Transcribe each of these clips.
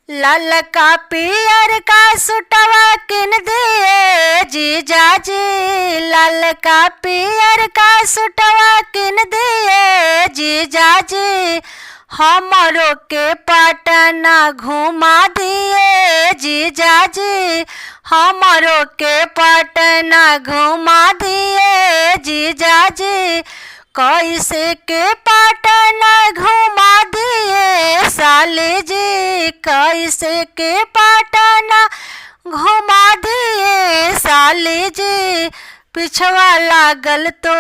लाल का पियर का सुटवा किन दिए जीजा जी। लाल का पियर का सुटवा किन दिए जीजा जी। हमरो के पटना घुमा दिए जीजा जी। हमरो के पटना घुमा दिए जीजा जी। कैसे के पटना घुमा दिए साली जी। कैसे के पटना घुमा दिए साली जी। पिछवा लागल तो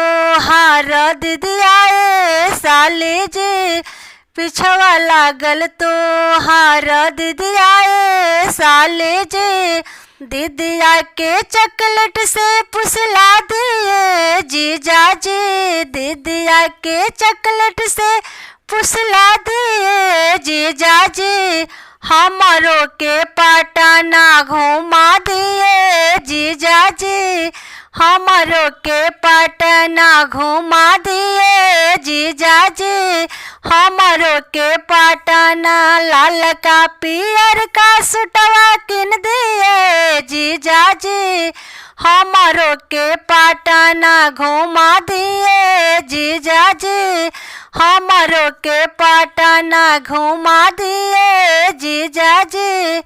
हार दीदिया साली जी। पिछवा लागल तो हार दीदिया साली जी। दीदिया के चॉकलेट से पुसला दिए जीजा जी। दीदिया के चॉकलेट से पुसला दिए जीजा जी। हमरो के पटना घुमा दिए जीजा जी। हमरो के पटना घुमा दिए जीजा जी। हमरो के पटना लाल का पियर का सुटवा किन दिए जीजा जी। हमरो के पटना घुमा दिए जीजा जी। हमरो के पटना घुमा दिए जीजा जी।